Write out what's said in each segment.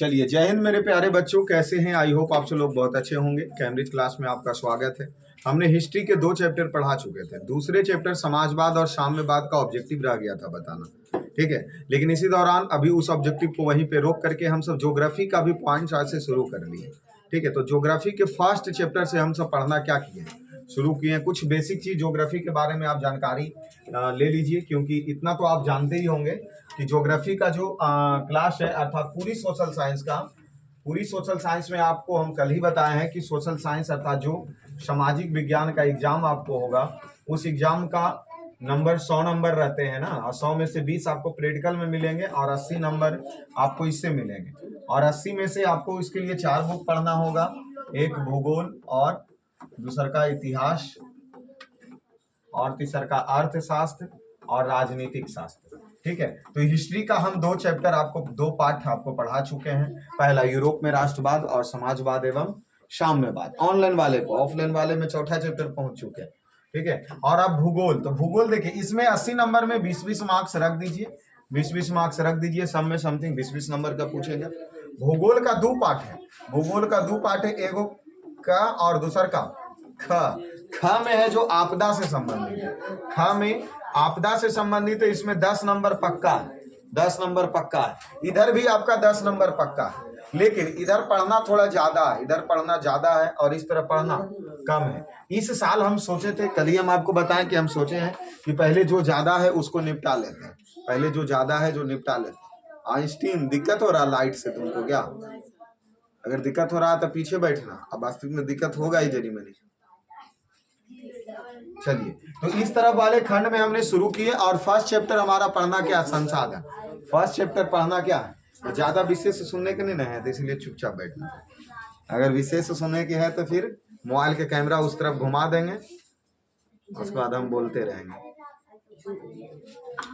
चलिए, जय हिंद मेरे प्यारे बच्चों, कैसे हैं? आई होप आप सब लोग बहुत अच्छे होंगे। कैम्ब्रिज क्लास में आपका स्वागत है। हमने हिस्ट्री के 2 चैप्टर पढ़ा चुके थे। दूसरे चैप्टर समाजवाद और साम्यवाद का ऑब्जेक्टिव रह गया था बताना, ठीक है। लेकिन इसी दौरान अभी उस ऑब्जेक्टिव को वहीं पे रोक करके हम सब ज्योग्राफी का भी पॉइंट्स आज से शुरू कर लिए, ठीक है। तो ज्योग्राफी के फर्स्ट चैप्टर से हम सब पढ़ना क्या किए, शुरू किए। कुछ बेसिक चीज ज्योग्राफी के बारे में आप जानकारी ले लीजिए, क्योंकि इतना तो आप जानते ही होंगे कि ज्योग्राफी का जो क्लास है अर्थात पूरी सोशल साइंस में आपको हम कल ही बताए हैं कि सोशल साइंस अर्थात जो सामाजिक विज्ञान का एग्जाम आपको होगा, उस एग्जाम का नंबर 100 नंबर रहते हैं ना, और 100 में से 20 आपको प्रैक्टिकल में मिलेंगे और 80 नंबर आपको इससे मिलेंगे। और 80 में से आपको इसके लिए 4 बुक पढ़ना होगा, एक भूगोल और दूसरा का इतिहास और तीसरा का अर्थशास्त्र और राजनीतिक शास्त्र, ठीक है। तो हिस्ट्री का हम 2 चैप्टर आपको 2 पार्ट आपको पढ़ा चुके हैं। पहला यूरोप में राष्ट्रवाद और समाजवाद एवं साम्यवाद, ऑनलाइन वाले को, ऑफलाइन वाले में चौथा चैप्टर पहुंच चुके हैं, ठीक है। और अब भूगोल, तो भूगोल देखिए, इसमें 80 नंबर में 20-20 मार्क्स रख दीजिए, 20-20 मार्क्स रख दीजिए, सब में समथिंग 20-20 नंबर का पूछेगा। भूगोल का 2 पार्ट है, भूगोल का 2 पार्ट है, एगो का और दूसरा का ख में है जो आपदा से संबंधित है। ख में आपदा से संबंधित है, इसमें 10 नंबर पक्का है, 10 नंबर पक्का है। इधर भी आपका 10 नंबर पक्का है, लेकिन इधर पढ़ना थोड़ा ज्यादा है, इधर पढ़ना ज्यादा है और इस तरह पढ़ना कम है। इस साल हम सोचे थे, कल ही हम आपको बताएं कि हम सोचे हैं कि पहले जो ज्यादा है उसको निपटा लेते हैं, पहले जो ज्यादा है जो निपटा लेते हैं। आइंस्टीन, दिक्कत हो रहा लाइट से तुमको क्या? अगर दिक्कत हो रहा है तो पीछे बैठना, अब वास्तविक में दिक्कत होगा ही जरी मनी। चलिए, तो इस तरफ वाले खंड में हमने शुरू किए और फर्स्ट चैप्टर हमारा पढ़ना क्या, संसाधन। फर्स्ट चैप्टर पढ़ना क्या है, तो ज्यादा विशेष सुनने के नहीं ना है, तो इसलिए चुपचाप बैठना। अगर विशेष सुनने की है तो फिर मोबाइल के कैमरा उस तरफ घुमा देंगे, उसके बाद हम बोलते रहेंगे,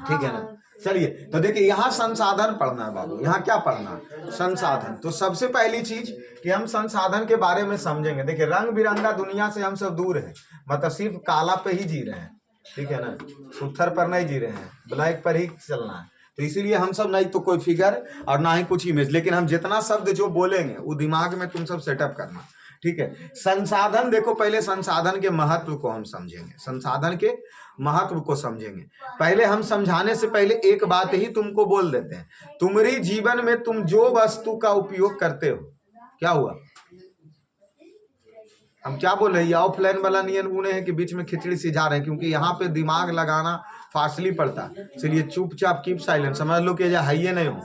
ठीक है ना। चलिए, तो देखिए यहाँ संसाधन पढ़ना है बाबू, यहाँ क्या पढ़ना है, संसाधन। तो सबसे पहली चीज कि हम संसाधन के बारे में समझेंगे। देखिए, रंग बिरंगा दुनिया से हम सब दूर हैं, मतलब सिर्फ काला पे ही जी रहे हैं, ठीक है ना, सुथर पर नहीं जी रहे हैं, ब्लैक पर ही चलना है। तो इसीलिए हम सब नहीं तो कोई फिगर और ना ही कुछ इमेज, लेकिन हम जितना शब्द जो बोलेंगे वो दिमाग में तुम सब सेटअप करना, ठीक है। संसाधन, देखो पहले संसाधन के महत्व को हम समझेंगे, संसाधन के महत्व को समझेंगे। पहले हम समझाने से पहले एक बात ही तुमको बोल देते हैं, तुम्हारी जीवन में तुम जो वस्तु का उपयोग करते हो, क्या हुआ, हम क्या बोल रहे हैं, ऑफलाइन वाला नियम उन्हें है कि बीच में खिचड़ी सिझा रहे हैं, क्योंकि यहाँ पे दिमाग लगाना फासली पड़ता है, इसलिए चुपचाप कीप साइलेंट, समझ लो कि है ही नहीं हो,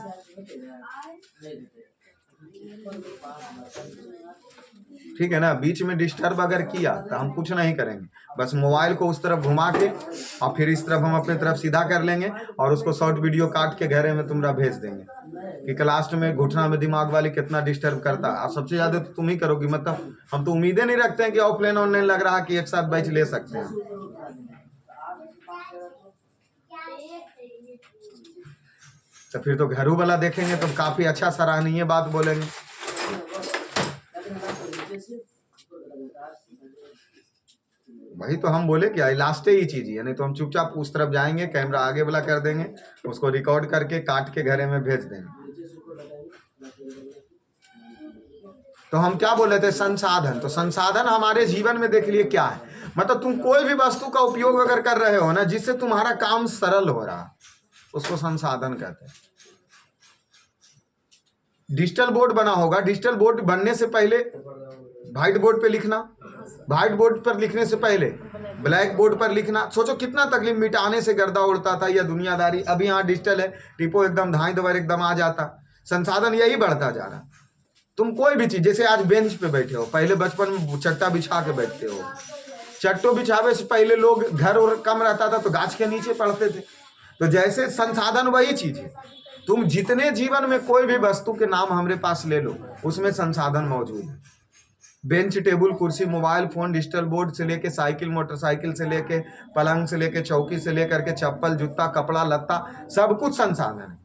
ठीक है ना। बीच में डिस्टर्ब अगर किया तो हम कुछ नहीं करेंगे, बस मोबाइल को उस तरफ घुमा के और फिर इस तरफ हम अपनी तरफ सीधा कर लेंगे और उसको शॉर्ट वीडियो काट के घरे में तुम्हारा भेज देंगे कि क्लास में घुटना में दिमाग वाली कितना डिस्टर्ब करता है। और सबसे ज्यादा तो तुम ही करोगी, मतलब हम तो उम्मीदें नहीं रखते हैं कि ऑफलाइन ऑनलाइन लग रहा है कि एक साथ बैच ले सकते हैं। तो फिर तो घरों वाला देखेंगे तो काफी अच्छा सराहनीय बात बोलेंगे। वही तो हम बोले क्या, लास्ट ही चीज है, नहीं तो हम चुपचाप उस तरफ जाएंगे, कैमरा आगे वाला कर देंगे, उसको रिकॉर्ड करके काट के घरे में भेज देंगे। तो हम क्या बोले थे, संसाधन। तो संसाधन हमारे जीवन में देख लिए क्या है, मतलब तुम कोई भी वस्तु का उपयोग अगर कर रहे हो ना, जिससे तुम्हारा काम सरल हो रहा, उसको संसाधन कहते हैं। डिजिटल बोर्ड बना होगा, डिजिटल बोर्ड बनने से पहले व्हाइट बोर्ड पे लिखना, व्हाइट बोर्ड पर लिखने से पहले ब्लैक बोर्ड पर लिखना, सोचो कितना तकलीफ, मिटाने से गर्दा उड़ता था या दुनियादारी। अभी यहाँ डिजिटल है, टिपो एकदम धाई दबर एकदम आ जाता। संसाधन यही बढ़ता जा रहा। तुम कोई भी चीज, जैसे आज बेंच पे बैठे हो, पहले बचपन में चट्टा बिछा के बैठते हो, चट्टो बिछावे से पहले लोग, घर और कम रहता था तो गाछ के नीचे पढ़ते थे। तो जैसे संसाधन वही चीज है, तुम जितने जीवन में कोई भी वस्तु के नाम हमारे पास ले लो, उसमें संसाधन मौजूद है। बेंच, टेबल, कुर्सी, मोबाइल फोन, डिजिटल बोर्ड से लेके साइकिल, मोटरसाइकिल से लेके पलंग से लेके चौकी से लेकर के चप्पल, जूता, कपड़ा लत्ता, सब कुछ संसाधन है।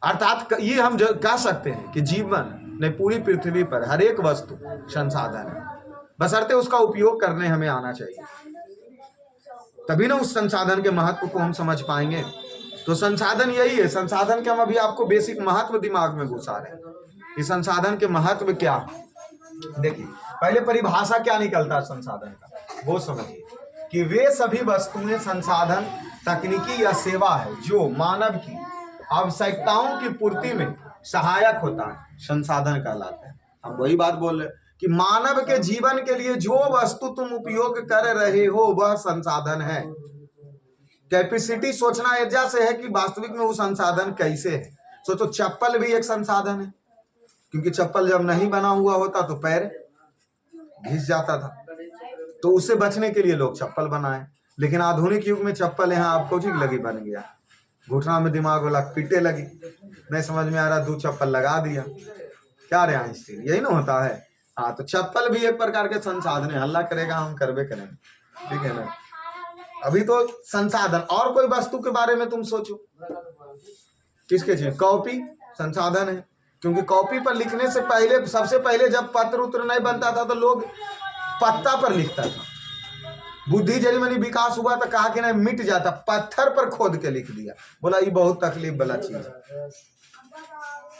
अर्थात ये हम कह सकते हैं कि जीवन ने पूरी पृथ्वी पर हर एक वस्तु संसाधन है, बशर्ते उसका उपयोग करने हमें आना चाहिए, तभी ना उस संसाधन के महत्व को हम समझ पाएंगे। तो संसाधन यही है। संसाधन के हम अभी आपको बेसिक महत्व दिमाग में घुसा रहे हैं कि संसाधन के महत्व क्या है। देखिए पहले परिभाषा क्या निकलता है संसाधन का, वो समझिए कि वे सभी वस्तुएं, संसाधन, तकनीकी या सेवा है जो मानव की आवश्यकताओं की पूर्ति में सहायक होता है, संसाधन कहलाता है। हम वही बात बोल रहे हैं कि मानव के जीवन के लिए जो वस्तु तुम उपयोग कर रहे हो वह संसाधन है। कैपेसिटी सोचना एजा से है कि वास्तविक में वो संसाधन कैसे है। सोचो चप्पल भी एक संसाधन है, क्योंकि चप्पल जब नहीं बना हुआ होता तो पैर घिस जाता था, तो उससे बचने के लिए लोग चप्पल बनाए। लेकिन आधुनिक युग में चप्पल यहाँ आपको ठीक लगी बन गया, घुटना में दिमाग वाला पीटे लगी, नहीं समझ में आ रहा, 2 चप्पल लगा दिया, क्या रे आइंस्टीन, यही ना होता है। हाँ, तो चप्पल भी एक प्रकार के संसाधन है। हल्ला करेगा हम करबे करेंगे, ठीक है ना। अभी तो संसाधन। और कोई वस्तु के बारे में तुम सोचो, किसके चीज, कॉपी संसाधन है, क्योंकि कॉपी पर लिखने से पहले, सबसे पहले जब पत्र उत्र नहीं बनता था तो लोग पत्ता पर लिखता था। बुद्धि जरिमनी विकास हुआ तो कहा कि नहीं मिट जाता, पत्थर पर खोद के लिख दिया, बोला ये बहुत तकलीफ वाला चीज है।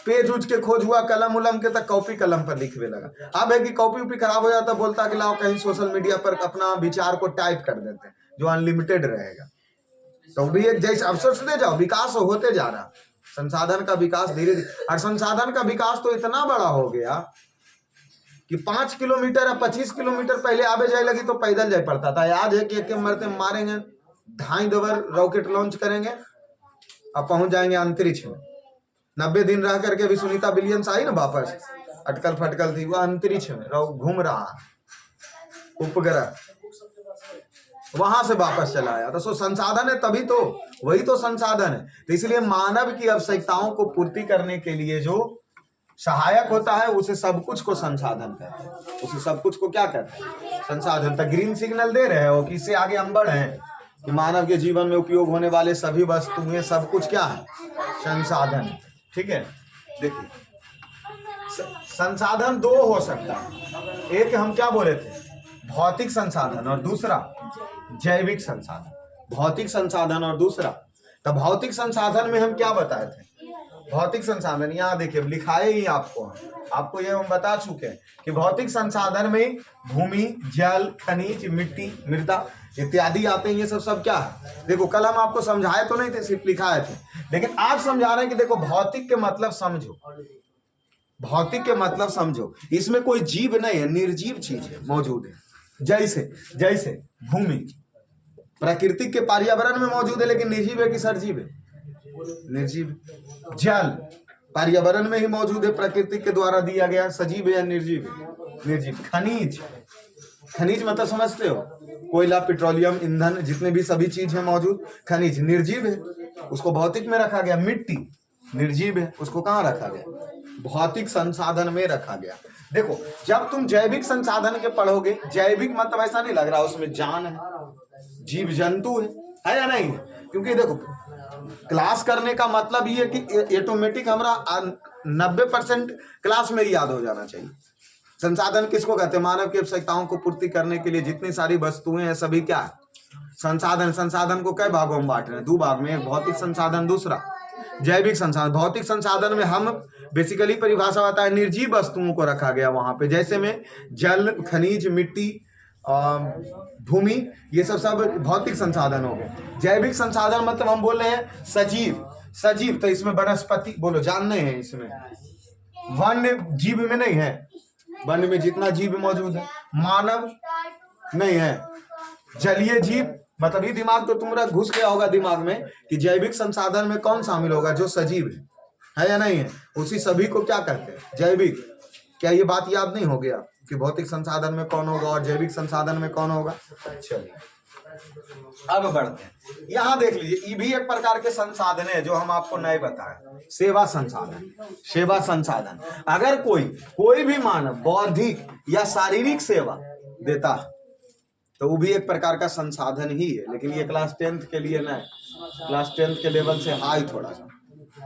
पेज उज के खोज हुआ, कलम उलम के, तक कॉपी कलम पर लिखने लगा। अब है कि कॉपी उपी खराब हो जाता, बोलता कि लाओ कहीं सोशल मीडिया पर अपना विचार को टाइप कर देते हैं जो अनलिमिटेड रहेगा। तो भी एक जैसे अवसर से जाओ, विकास होते जा रहा, संसाधन का विकास धीरे धीरे। और संसाधन का विकास तो इतना बड़ा हो गया कि 5 किलोमीटर या 25 किलोमीटर पहले आवे जाए लगी तो पैदल जाए पड़ता था। आज है कि एक मरते मारेंगे, 2.5 ओवर रॉकेट लॉन्च करेंगे, अब पहुंच जाएंगे अंतरिक्ष में। 90 दिन रह करके भी सुनीता विलियम्स आई ना वापस, अटकल फटकल थी, वो अंतरिक्ष में घूम रहा, उपग्रह वहां से वापस चला आया। तो सो संसाधन है, तभी तो वही तो संसाधन है। तो इसलिए मानव की आवश्यकताओं को पूर्ति करने के लिए जो सहायक होता है उसे सब कुछ को संसाधन कहते हैं। उसे सब कुछ को क्या कहते हैं, संसाधन। तो ग्रीन सिग्नल दे रहे हो कि इससे आगे हम बढ़े हैं कि मानव के जीवन में उपयोग होने वाले सभी वस्तुएं, सब कुछ क्या है, संसाधन। ठीक है, देखिए संसाधन 2 हो सकता है। एक हम क्या बोले थे, भौतिक संसाधन, और दूसरा जैविक संसाधन। भौतिक संसाधन और दूसरा, तो भौतिक संसाधन में हम क्या बताए थे, भौतिक संसाधन यहाँ देखिए लिखाए ही आपको ये हम बता चुके हैं कि भौतिक संसाधन में भूमि, जल, खनिज, मिट्टी, मृदा इत्यादि आते हैं। ये सब क्या है, देखो कल हम आपको समझाए तो नहीं थे, सिर्फ लिखाए थे, लेकिन आज समझा रहे हैं कि देखो भौतिक के मतलब समझो, भौतिक के मतलब समझो। इसमें कोई जीव नहीं है, निर्जीव चीज है, मौजूद है। जैसे भूमि प्राकृतिक के पर्यावरण में मौजूद है, लेकिन निर्जीव है कि सरजीव है, निर्जीव। जल पर्यावरण में ही मौजूद है, प्रकृति के द्वारा दिया गया, सजीव है या निर्जीव है, निर्जीव। खनिज मतलब समझते हो, कोयला, पेट्रोलियम, ईंधन, जितने भी सभी चीज है मौजूद, खनिज निर्जीव है, उसको भौतिक में रखा गया। मिट्टी निर्जीव है, उसको कहाँ रखा गया, भौतिक संसाधन में रखा गया। देखो जब तुम जैविक संसाधन के पढ़ोगे, जैविक मतलब ऐसा नहीं लग रहा उसमें जान है, जीव जंतु है या नहीं, क्योंकि देखो क्लास करने का मतलब ये कि ऑटोमेटिक हमारा 90% क्लास में याद हो जाना चाहिए। संसाधन किसको कहते हैं, मानव की आवश्यकताओं को पूर्ति करने के लिए जितनी सारी वस्तुएं हैं सभी क्या है, संसाधन। संसाधन को कई भागों में बांट रहे हैं, 2 भाग में, एक भौतिक संसाधन, दूसरा जैविक संसाधन। भौतिक संसाधन में हम बेसिकली परिभाषा होता है, निर्जीव वस्तुओं को रखा गया वहां पे, जैसे में जल, खनिज, मिट्टी, भूमि, ये सब भौतिक संसाधन हो गए। जैविक संसाधन मतलब हम बोल रहे हैं सजीव, तो इसमें वनस्पति बोलो, जानने हैं, इसमें वन्य जीव में नहीं है, वन्य में जितना जीव मौजूद है, मानव नहीं है। जलीय जीव मतलब ये दिमाग तो तुम्हारा घुस गया होगा दिमाग में कि जैविक संसाधन में कौन शामिल होगा, जो सजीव है या नहीं है, उसी सभी को क्या कहते हैं, जैविक। क्या ये बात याद नहीं हो गया कि भौतिक संसाधन में कौन होगा और जैविक संसाधन में कौन होगा। चलिए अब बढ़ते हैं, यहाँ देख लीजिए, ये भी एक प्रकार के संसाधन है जो हम आपको नहीं बताए, सेवा संसाधन। अगर कोई भी मानव बौद्धिक या शारीरिक सेवा देता है तो वो भी एक प्रकार का संसाधन ही है, लेकिन ये क्लास 10th के लिए नहीं, क्लास 10th के लेवल से हाई थोड़ा सा।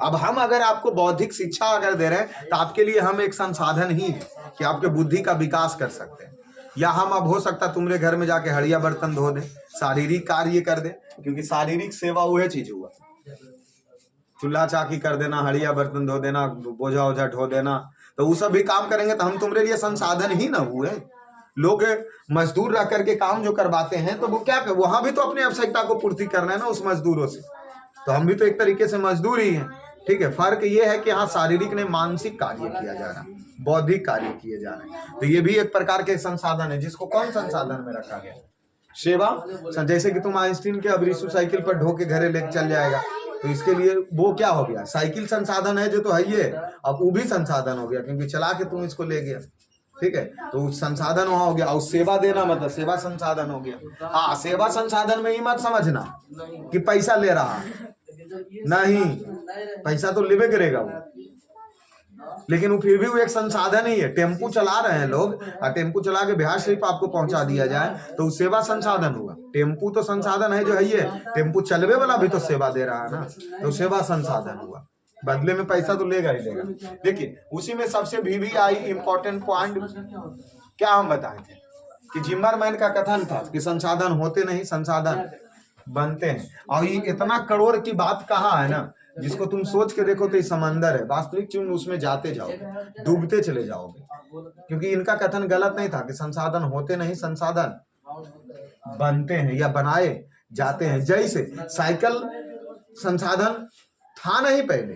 अब हम अगर आपको बौद्धिक शिक्षा अगर दे रहे हैं तो आपके लिए हम एक संसाधन ही है कि आपके बुद्धि का विकास कर सकते हैं। या हम अब हो सकता तुम्हारे घर में जाके हड़िया बर्तन धो दे, शारीरिक कार्य कर दे, क्योंकि शारीरिक सेवा वह चीज हुआ। चूल्हा चाकी कर देना, हड़िया बर्तन धो देना, बोझा ओझा ढो देना, तो वो सब भी काम करेंगे तो हम तुम्हारे लिए संसाधन ही ना हुए। लोग मजदूर रख करके काम जो करवाते हैं तो वो क्या कर, वहां भी तो अपनी आवश्यकता को पूर्ति करना है ना उस मजदूरों से, तो हम भी तो एक तरीके से मजदूर ही हैं। ठीक है, फर्क ये है कि यहाँ शारीरिक नहीं मानसिक कार्य किया जा रहा है, बौद्धिक कार्य किए जा रहे हैं, तो ये भी एक प्रकार के संसाधन है जिसको कौन संसाधन में रखा गया, सेवा। जैसे कि तुम आइंस्टीन के अब रिसु साइकिल पर ढो के घरे लेके चल जाएगा, तो इसके लिए वो क्या हो गया, साइकिल संसाधन है जो तो है ये, अब वो भी संसाधन हो गया क्योंकि चला के तुम इसको ले गया। ठीक है, तो संसाधन वहां हो गया, और सेवा देना मतलब सेवा संसाधन हो गया। हाँ, सेवा संसाधन में ही मत समझना कि पैसा ले रहा, नहीं, पैसा तो लेवे करेगा वो, लेकिन वो फिर भी वो एक संसाधन ही है। टेम्पू चला रहे हैं लोग, और टेम्पू चला के बिहार शरीफ आपको पहुंचा दिया जाए तो सेवा संसाधन हुआ। टेम्पू तो संसाधन है जो है ये, टेम्पू चलवे वाला भी तो सेवा दे रहा है ना, तो सेवा संसाधन हुआ, बदले में पैसा तो लेगा ही लेगा। देखिए उसी में सबसे VVI इंपॉर्टेंट पॉइंट क्या हम बताए थे कि जिम्मरमैन का कथन था कि संसाधन होते नहीं संसाधन बनते हैं, और ये इतना करोड़ की बात कहा है ना, जिसको तुम सोच के देखो तो ये समंदर है, वास्तविक तुम उसमें जाते जाओगे, डूबते चले जाओगे, क्योंकि इनका कथन गलत नहीं था कि संसाधन होते नहीं संसाधन बनते हैं या बनाए जाते हैं। जैसे साइकिल संसाधन था नहीं पहले,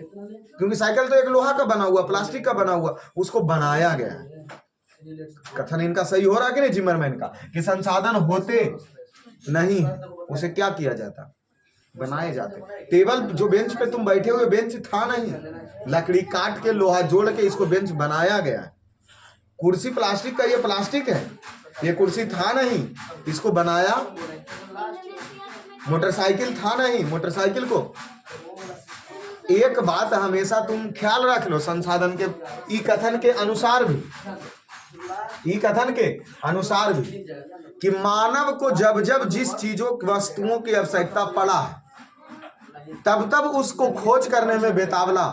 क्योंकि साइकिल तो एक लोहा का बना हुआ, प्लास्टिक का बना हुआ, उसको बनाया गया है। कथन इनका सही हो रहा कि नहीं जिमरमैन का, कि संसाधन होते नहीं, उसे क्या किया जाता, बनाए जाते। टेबल जो बेंच पे तुम बैठे हुए बेंच था नहीं, लकड़ी काट के लोहा जोड़ के इसको बेंच बनाया गया है। कुर्सी प्लास्टिक का, ये प्लास्टिक है, ये कुर्सी था नहीं, इसको बनाया। मोटरसाइकिल था नहीं, मोटरसाइकिल को, एक बात हमेशा तुम ख्याल रख लो, संसाधन के ई कथन के अनुसार भी, ई कथन के अनुसार भी, कि मानव को जब जब जिस चीजों वस्तुओं की आवश्यकता पड़ा तब तब उसको खोज करने में बेतावला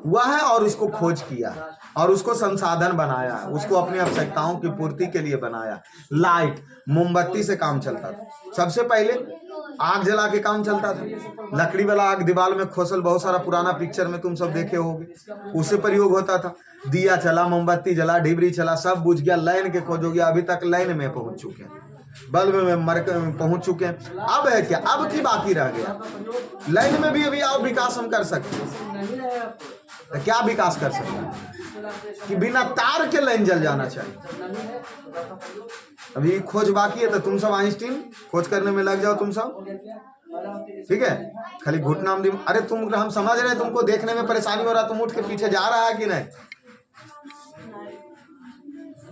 हुआ है, और उसको खोज किया और उसको संसाधन बनाया, उसको अपनी आवश्यकताओं की पूर्ति के लिए बनाया। लाइट, मोमबत्ती से काम चलता था, सबसे पहले आग जला के काम चलता था, लकड़ी वाला आग दीवार में खोसल, बहुत सारा पुराना पिक्चर में तुम सब देखे होगे, उससे प्रयोग होता था। दिया चला, मोमबत्ती जला, डिबरी चला, सब बुझ गया, लाइन के खोज हो गया, अभी तक लाइन में पहुंच चुके हैं, बल्ब में पहुंच चुके हैं। अब है क्या, अब की बाकी रह गया, लाइन में भी अभी और विकास हम कर सकते हैं। तो क्या विकास कर सकते हैं कि बिना तार के लाइन जल जाना चाहिए, अभी खोज बाकी है। तो तुम सब आइंस्टीन खोज करने में लग जाओ तुम सब, ठीक है, खाली घुटना में, अरे तुम, हम समझ रहे हैं तुमको देखने में परेशानी हो रहा, तुम उठ के पीछे जा रहा है कि नहीं,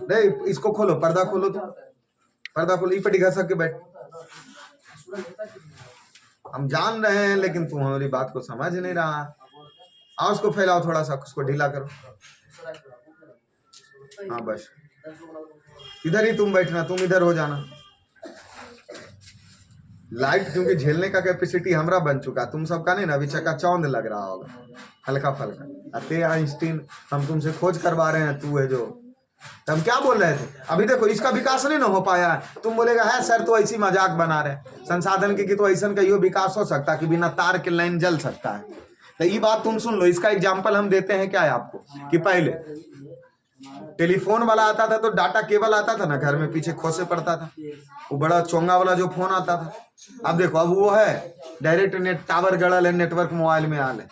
नहीं इसको खोलो, पर्दा खोलो, तुम पर्दा खोलो, ई पटी घसक के बैठ। हम जान रहे हैं लेकिन तुम हमारी बात को समझ नहीं रहा, आओ उसको फैलाओ थोड़ा सा, उसको ढीला करो, हाँ बस इधर ही तुम बैठना, तुम इधर हो जाना। लाइट क्योंकि झेलने का कैपेसिटी हमरा बन चुका, तुम सबका नहीं ना, अभी चकाचौंध लग रहा होगा हल्का फल्का। अते आइंस्टीन, हम तुमसे खोज करवा रहे हैं, तू है जो, हम क्या बोल रहे थे, अभी देखो इसका विकास नहीं ना हो पाया है, तुम बोलेगा है सर तो ऐसी मजाक बना रहे संसाधन के, कि तो ऐसा कहियो विकास हो सकता कि बिना तार के लाइन जल सकता है। तो ये बात तुम सुन लो, इसका एग्जाम्पल हम देते हैं क्या है आपको, कि पहले टेलीफोन वाला आता था तो डाटा केबल आता था ना घर में, पीछे खोसे पड़ता था, वो बड़ा चोंगा वाला जो फोन आता था। अब देखो अब वो है डायरेक्ट नेट, टावर गड़ल है, नेटवर्क मोबाइल में आ ले,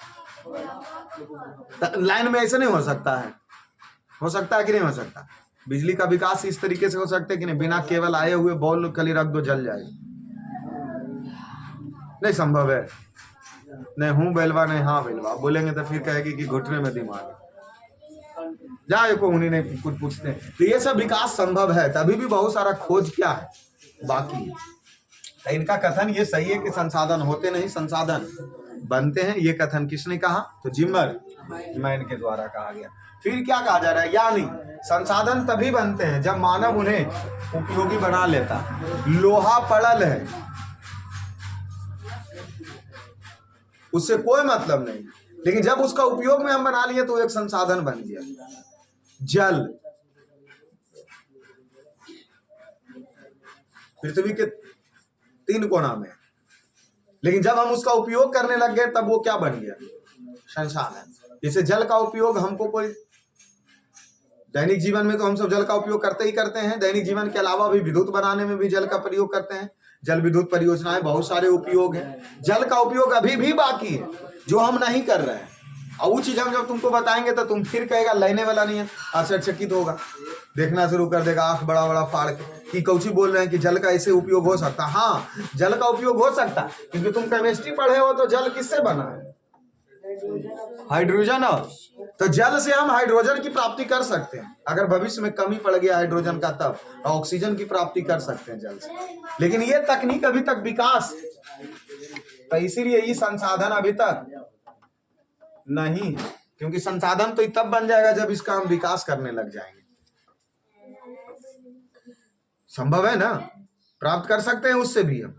लाइन में ऐसा नहीं हो सकता है, हो सकता है कि नहीं हो सकता। बिजली का विकास इस तरीके से हो सकता है कि नहीं, बिना केबल आए हुए बॉल खाली रख दो जल जाए, नहीं संभव है। नहीं हूं बेलवा, नहीं हाँ बेलवा बोलेंगे तो फिर कहेगी कि घुटने में दिमाग जाए को उन्हीं ने कुछ पूछते हैं। तो ये सब विकास संभव है, तभी भी बहुत सारा खोज क्या है बाकी है। तो इनका कथन ये सही है कि संसाधन होते नहीं संसाधन बनते हैं, ये कथन किसने कहा, तो जिमरमैन के द्वारा कहा गया। फिर क्या कहा जा रहा है, यानी संसाधन तभी बनते हैं जब मानव उन्हें उपयोगी बना लेता। लोहा पड़ल है, उससे कोई मतलब नहीं, लेकिन जब उसका उपयोग में हम बना लिए तो एक संसाधन बन गया। जल, पृथ्वी के 3 कोना में लेकिन जब हम उसका उपयोग करने लग गए तब वो क्या बन गया? संसाधन। जैसे जल का उपयोग हमको कोई दैनिक जीवन में तो हम सब जल का उपयोग करते ही करते हैं। दैनिक जीवन के अलावा भी विद्युत बनाने में भी जल का प्रयोग करते हैं। जल विद्युत परियोजनाएं बहुत सारे उपयोग हैं। जल का उपयोग अभी भी बाकी है जो हम नहीं कर रहे हैं, और वो चीज हम जब तुमको बताएंगे तो तुम फिर कहेगा लेने वाला नहीं है, आश्चर्यचकित होगा, देखना शुरू कर देगा आंख बड़ा बड़ा फाड़ के कि कौची बोल रहे हैं कि जल का ऐसे उपयोग हो सकता। हाँ, जल का उपयोग हो सकता है, क्योंकि तुम केमिस्ट्री पढ़े हो तो जल किससे बना है? हाइड्रोजन। तो जल से हम हाइड्रोजन की प्राप्ति कर सकते हैं। अगर भविष्य में कमी पड़ गया हाइड्रोजन का तब ऑक्सीजन की प्राप्ति कर सकते हैं जल से। लेकिन ये तकनीक अभी तक विकास, तो इसीलिए ये संसाधन अभी तक नहीं है, क्योंकि संसाधन तो तब बन जाएगा जब इसका हम विकास करने लग जाएंगे। संभव है ना, प्राप्त कर सकते हैं उससे भी हम।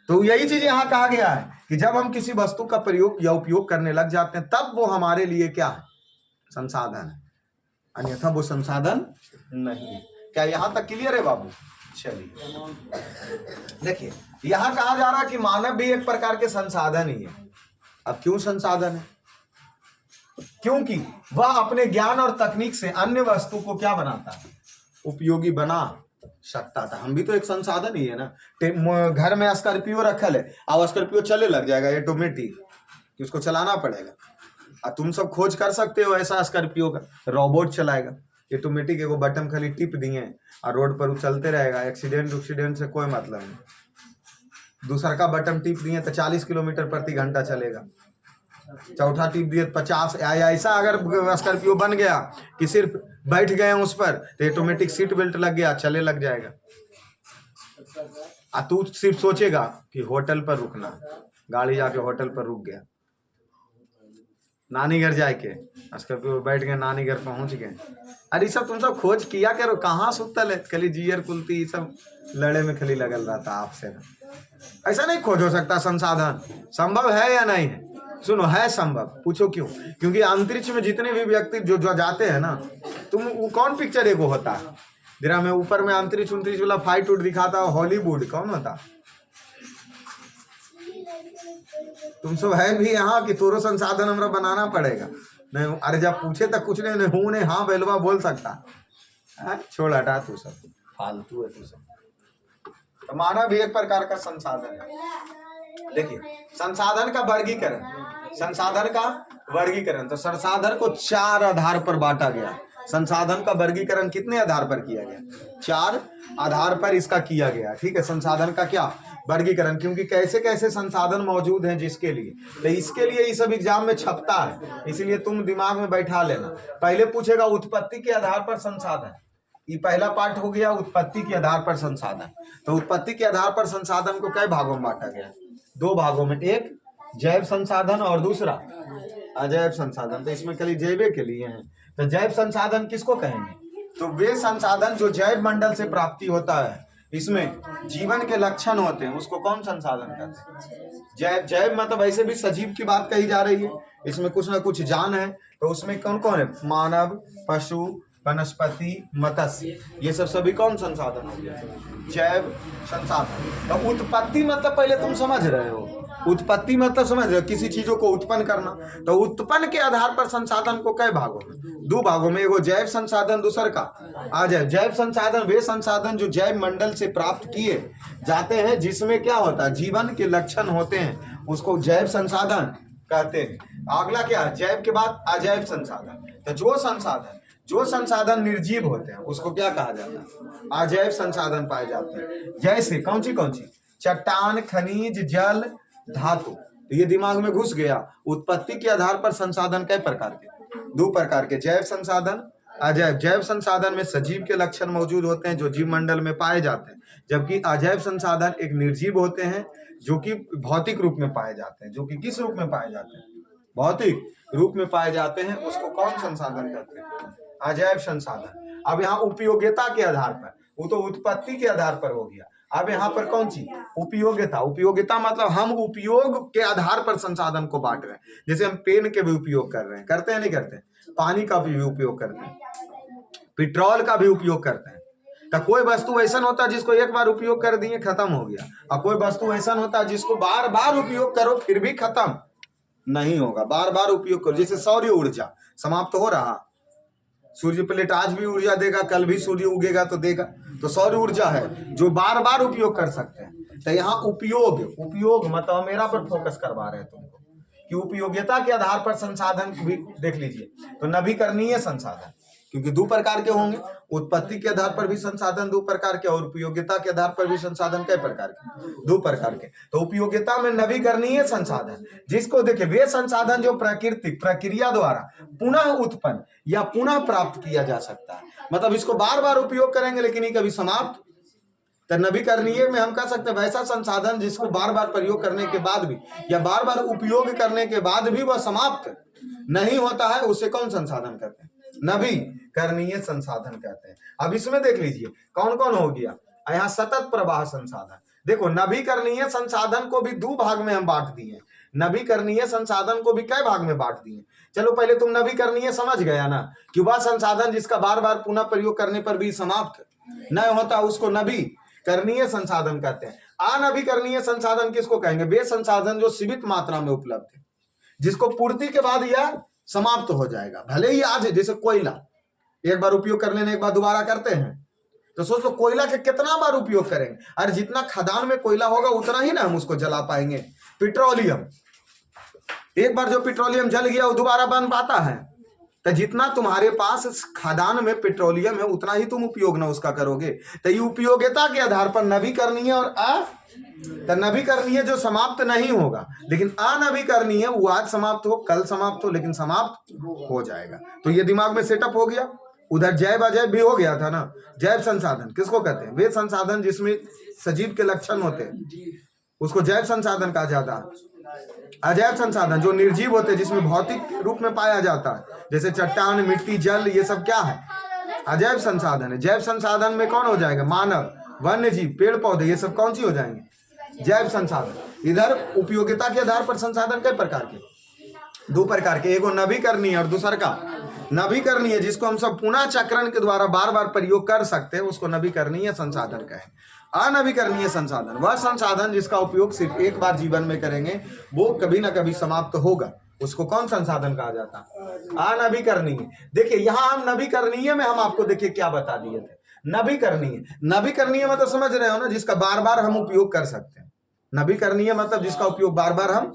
तो यही चीज यहाँ कहा गया है कि जब हम किसी वस्तु का प्रयोग या उपयोग करने लग जाते हैं तब वो हमारे लिए क्या है? संसाधन है, अन्यथा वो संसाधन नहीं है। क्या यहाँ तक क्लियर है बाबू? चलिए देखिए, यहाँ कहा जा रहा है कि मानव भी एक प्रकार के संसाधन ही है। अब क्यों संसाधन है? क्योंकि वह अपने ज्ञान और तकनीक से अन्य वस्तु को क्या बनाता है? उपयोगी बना सकता था। हम भी तो एक संसाधन ही है ना। घर में स्कॉर्पियो रखल है, अब स्कॉर्पियो चले लग जाएगा ऑटोमेटिक, कि उसको चलाना पड़ेगा। तुम सब खोज कर सकते हो ऐसा स्कॉर्पियो का, रोबोट चलाएगा ऑटोमेटिक, एगो बटन खाली टिप दिए और रोड पर चलते रहेगा। एक्सीडेंट से कोई मतलब नहीं। दूसरा का बटन टिप दिए तो 40 किलोमीटर प्रति घंटा चलेगा। चौथा टिप दिए 50। ऐसा अगर स्कॉर्पियो बन गया कि सिर्फ बैठ गए उस पर तो ऑटोमेटिक सीट बेल्ट लग गया, चले लग जाएगा। तू सिर्फ सोचेगा कि होटल पर रुकना, गाड़ी जाके होटल पर रुक गया, नानी घर जाके स्कॉर्पियो बैठ गए, नानी घर पहुंच गए। अरे सब तुम सब खोज किया करो, कहाँ सुतल है? खाली जियर कुलती सब लड़े में खाली लगल रहता आपसे। ऐसा नहीं खोज हो सकता संसाधन? संभव है या नहीं है? सुनो, है संभव। पूछो क्यों? क्योंकि अंतरिक्ष में जितने भी व्यक्ति जो जाते हैं ना, तुम वो कौन पिक्चर एगो होता है जरा में ऊपर में अंतरिक्ष वाला फाइट उठ दिखाता है, हॉलीवुड कौन होता? तुम सब है भी यहाँ कि तोरो संसाधन हमरा बनाना पड़ेगा। नहीं, अरे जब पूछे तक कुछ नहीं, हूं ने हाँ बेलवा बोल सकता। छोड़ हटा, तू सब फालतू है तू सब। तो मानव भी एक प्रकार का संसाधन है। देखिए, संसाधन का वर्गीकरण तो संसाधन को 4 आधार पर बांटा गया। संसाधन का वर्गीकरण कितने आधार पर किया गया? 4 आधार पर इसका किया गया। ठीक है, संसाधन का क्या वर्गीकरण, क्योंकि कैसे कैसे संसाधन मौजूद हैं जिसके लिए, तो इसके लिए ये सब एग्जाम में छपता है, इसलिए तुम दिमाग में बैठा लेना। पहले पूछेगा उत्पत्ति के आधार पर संसाधन, ये पहला पार्ट हो गया उत्पत्ति के आधार पर संसाधन। तो उत्पत्ति के आधार पर संसाधन को कई भागों में बांटा गया? 2 भागों में, एक जैव संसाधन और दूसरा अजैव संसाधन। तो इसमें खाली जैव के लिए हैं। तो जैव संसाधन किसको कहेंगे? तो वे संसाधन जो जैव मंडल से प्राप्ति होता है, इसमें जीवन के लक्षण होते हैं, उसको कौन संसाधन कहते हैं? जैव मतलब ऐसे भी सजीव की बात कही जा रही है, इसमें कुछ ना कुछ जान है। तो उसमें कौन कौन है? मानव, पशु, वनस्पति, मत्स्य, ये सब सभी कौन संसाधन हो गया? जैव संसाधन। तो उत्पत्ति मतलब पहले तुम समझ रहे हो, उत्पत्ति मतलब समझ रहे हो, किसी चीजों को उत्पन्न करना। तो उत्पन्न के आधार पर संसाधन को कई भागों में? 2 भागों में, एगो जैव संसाधन, दूसर का अजैव। जैव संसाधन वे संसाधन जो जैव मंडल से प्राप्त किए जाते हैं, जिसमें क्या होता है? जीवन के लक्षण होते हैं, उसको जैव संसाधन कहते हैं। अगला क्या? जैव के बाद अजैव संसाधन। तो जो संसाधन निर्जीव होते हैं उसको क्या कहा जाता है? अजैव संसाधन पाए जाते हैं। जैसे कौन सी? चट्टान, खनिज, जल, धातु। तो ये दिमाग में घुस गया। उत्पत्ति के आधार पर संसाधन कई प्रकार के? 2 प्रकार के, जैव संसाधन, अजैव। जैव संसाधन में सजीव के लक्षण मौजूद होते हैं जो जीव मंडल में पाए जाते हैं, जबकि अजैव संसाधन एक निर्जीव होते हैं जो कि भौतिक रूप में पाए जाते हैं। जो कि किस रूप में पाए जाते हैं? भौतिक रूप में पाए जाते हैं। उसको कौन संसाधन कहते हैं? अजैव संसाधन। अब यहाँ उपयोगिता के आधार पर, वो तो उत्पत्ति के आधार पर हो गया। अब यहाँ पर कौन सी? उपयोगिता मतलब हम उपयोग के आधार पर संसाधन को बांट रहे हैं। जैसे हम पेन के भी उपयोग कर रहे हैं, करते हैं नहीं करते? पानी का भी उपयोग करते हैं, पेट्रोल का भी उपयोग करते हैं। तो कोई वस्तु ऐसा होता है जिसको एक बार उपयोग कर दिए खत्म हो गया, और कोई वस्तु ऐसा होता है जिसको बार बार उपयोग करो फिर भी खत्म नहीं होगा। बार बार उपयोग करो, जैसे सौर ऊर्जा समाप्त हो रहा, सूर्य प्लेट आज भी ऊर्जा देगा, कल भी सूर्य उगेगा तो देगा, तो सौर ऊर्जा है जो बार बार उपयोग कर सकते हैं। तो यहाँ उपयोग मतलब मेरा पर फोकस करवा रहे हैं तुमको कि उपयोगिता के आधार पर संसाधन भी देख लीजिए। तो नवीकरणीय संसाधन क्योंकि दो प्रकार के होंगे, उत्पत्ति के आधार पर भी संसाधन दो प्रकार के और उपयोगिता के आधार पर भी संसाधन कई प्रकार के, दो प्रकार के। तो उपयोगिता में नवीकरणीय संसाधन, जिसको देखिए वे संसाधन जो प्राकृतिक प्रक्रिया द्वारा पुनः उत्पन्न या पुनः प्राप्त किया जा सकता है, मतलब इसको बार बार उपयोग करेंगे लेकिन ये कभी समाप्त। तो नवीकरणीय में हम कह सकते हैं वैसा संसाधन जिसको बार बार प्रयोग करने के बाद भी या बार बार उपयोग करने के बाद भी वह समाप्त नहीं होता है, उसे कौन संसाधन कहते हैं? नवीकरणीय संसाधन कहते हैं। अब इसमें देख लीजिए कौन कौन हो गया। यहाँ सतत प्रवाह संसाधन, देखो नवीकरणीय संसाधन को भी दो भाग में हम बांट दिए। नवीकरणीय संसाधन को भी कई भाग में बांट दिए। चलो पहले तुम नवीकरणीय समझ गया ना कि वह संसाधन जिसका बार बार पुनः प्रयोग करने पर भी समाप्त नहीं होता उसको नवीकरणीय संसाधन कहते हैं। अनवीकरणीय संसाधन किसको कहेंगे? वे संसाधन जो सीमित मात्रा में उपलब्ध है, जिसको पूर्ति के बाद यह समाप्त हो जाएगा। भले ही आज है, जैसे कोयला एक बार उपयोग कर लेने के बाद दोबारा करते हैं, तो सोचो कोयला के कितना बार उपयोग करेंगे। अरे जितना खदान में कोयला होगा उतना ही ना हम उसको जला पाएंगे। पेट्रोलियम, एक बार जो पेट्रोलियम जल गया वो दोबारा बन पाता है? तो जितना तुम्हारे पास खदान में पेट्रोलियम है उतना ही तुम उपयोग ना उसका करोगे। तो ये उपयोगिता के आधार पर नवीकरणीय और तो नवीकरणीय जो समाप्त नहीं होगा, लेकिन अनवीकरणीय वो आज समाप्त हो कल समाप्त हो लेकिन समाप्त हो जाएगा। तो ये दिमाग में सेटअप हो गया। उधर जैव अजैव भी हो गया था ना। जैव संसाधन किसको कहते हैं? वे संसाधन जिसमें सजीव के लक्षण होते हैं उसको जैव संसाधन कहा जाता है। अजैव संसाधन जो निर्जीव होते हैं जिसमें भौतिक रूप में पाया जाता है, जैसे चट्टान, मिट्टी, जल, ये सब क्या है? अजैव संसाधन है। जैव संसाधन में कौन हो जाएगा? मानव, वन्य जीव, पेड़ पौधे, ये सब कौन सी हो जाएंगे? जैव संसाधन। इधर उपयोगिता के आधार पर संसाधन कई प्रकार के, दो प्रकार के, एगो नवीकरणीय और दूसरा का नवीकरणीय, जिसको हम सब पुनः चक्रण के द्वारा बार बार प्रयोग कर सकते हैं, उसको नवीकरणीय संसाधन कहें। अनवीकरणीय संसाधन वह संसाधन जिसका उपयोग सिर्फ एक बार जीवन में करेंगे, वो कभी ना कभी समाप्त होगा, उसको कौन संसाधन कहा जाता है? अनवीकरणीय। देखिए यहाँ हम नवीकरणीय में हम आपको देखिए क्या बता दिए थे। नवीकरणीय मतलब समझ रहे हो ना, जिसका बार बार हम उपयोग कर सकते हैं। नवीकरणीय मतलब जिसका उपयोग बार बार हम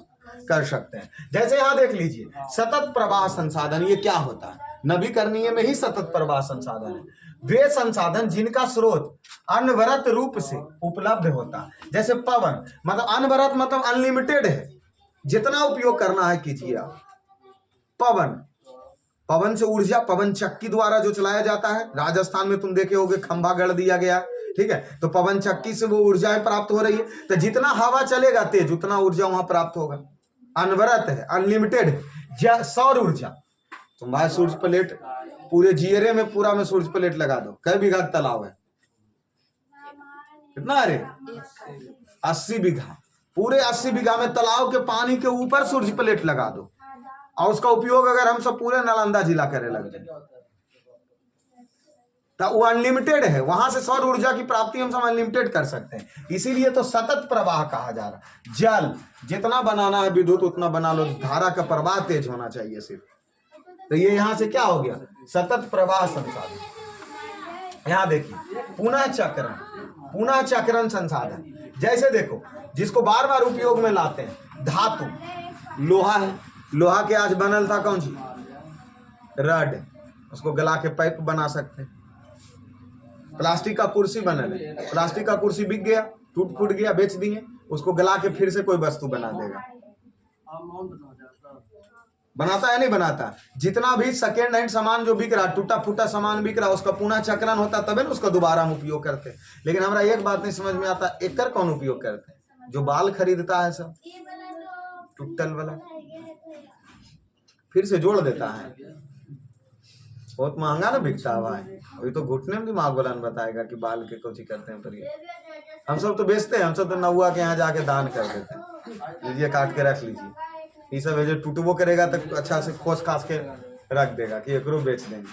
कर सकते हैं। जैसे यहाँ देख लीजिए सतत प्रवाह संसाधन, ये क्या होता है? नवीकरणीय में ही सतत प्रवाह संसाधन है। वे संसाधन जिनका स्रोत अनवरत रूप से उपलब्ध होता है। जैसे पवन, मतलब अनवरत मतलब अनलिमिटेड है, जितना उपयोग करना है कीजिए आप। पवन से ऊर्जा पवन चक्की द्वारा जो चलाया जाता है, राजस्थान में तुम देखे होगे खंभा गढ़ दिया गया, ठीक है, तो पवन चक्की से वो ऊर्जा प्राप्त हो रही है। तो जितना हवा चलेगा तेज उतना ऊर्जा वहां प्राप्त होगा। अनवरत है, अनलिमिटेड है। सौर ऊर्जा, तुम भाई सूर्य प्लेट पूरे जीरे में पूरा में सूर्य प्लेट लगा दो, कई बीघा तालाब है? कितना? अरे 80 बीघा, पूरे 80 बीघा में तालाब के पानी के ऊपर सूर्य प्लेट लगा दो और उसका उपयोग अगर हम सब पूरे नालंदा जिला करे लग जाए तो वो अनलिमिटेड है। वहां से सौर ऊर्जा की प्राप्ति हम सब अनलिमिटेड कर सकते हैं। इसीलिए तो सतत प्रवाह कहा जा रहा है। जल जितना बनाना है विद्युत उतना बना लो, धारा का प्रवाह तेज होना चाहिए सिर्फ। तो ये यहां से क्या हो गया? सतत प्रवाह संसाधन। यहां देखिए पुनः चक्रण संसाधन। जैसे देखो जिसको बार बार उपयोग में लाते हैं, धातु, लोहा है, लोहा के आज बनल था कौन सी? रड, उसको गला के पाइप बना सकते हैं। प्लास्टिक का कुर्सी बनल है, प्लास्टिक का कुर्सी बिक गया, टूट फूट गया, बेच दिए, उसको गला के फिर से कोई वस्तु बना देगा। बनाता है नहीं बनाता? जितना भी सेकेंड हैंड सामान जो बिक रहा, टूटा फूटा सामान बिक रहा, उसका पुनः चक्रण होता तभी ना उसका दोबारा हम उपयोग करते हैं। लेकिन हमारा एक बात नहीं समझ में आता, एकर कौन उपयोग करते हैं? जो बाल खरीदता है सब टूटल वाला फिर से जोड़ देता है, बहुत महंगा ना बिकता है भाई। अभी तो घुटने में दिमाग वाला बताएगा कि बाल के कुछ ही करते हैं। पर ये हम सब तो बेचते हैं, हम सब तो नौआ के यहाँ जाके दान कर देते हैं, लीजिए काट के रख लीजिए। ये सब है जो टूटबो करेगा तो अच्छा से खोस खास के रख देगा कि एकरो बेच देंगे।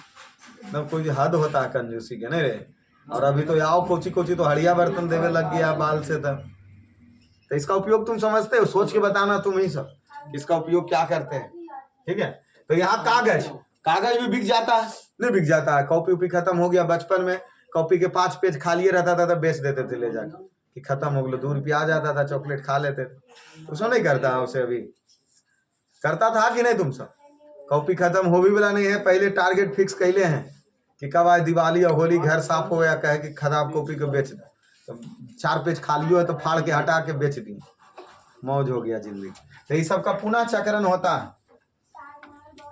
मतलब कोई हद होता है कंजूसी के, नहीं रे? और अभी तो आओ कोची कोची तो हड़िया बर्तन देवे लग गया बाल से तब। तो इसका उपयोग तुम समझते हो? सोच के बताना तुम ही सब, इसका उपयोग क्या करते हैं। ठीक है, तो यहाँ कागज, कागज भी बिक जाता है, नहीं बिक जाता है। कॉपी उपी खत्म हो गया, बचपन में कॉपी के 5 पेज खाली रहता था तब बेच देते थे ले जाकर कि खत्म हो गया, 2 रुपया आ जाता था, चॉकलेट खा लेते थे। उसको नहीं करता है उसे, अभी करता था कि नहीं तुम सब? कॉपी खत्म हो भी वाला नहीं है, पहले टारगेट फिक्स कैले हैं कि कब आए दिवाली और होली, घर साफ हो या कहे कि खराब कॉपी को बेच दे, तो 4 पेज खाली हो तो फाड़ के हटा के बेच दी, मौज हो गया जिंदगी। तो ये सब का पुनः चक्रण होता है।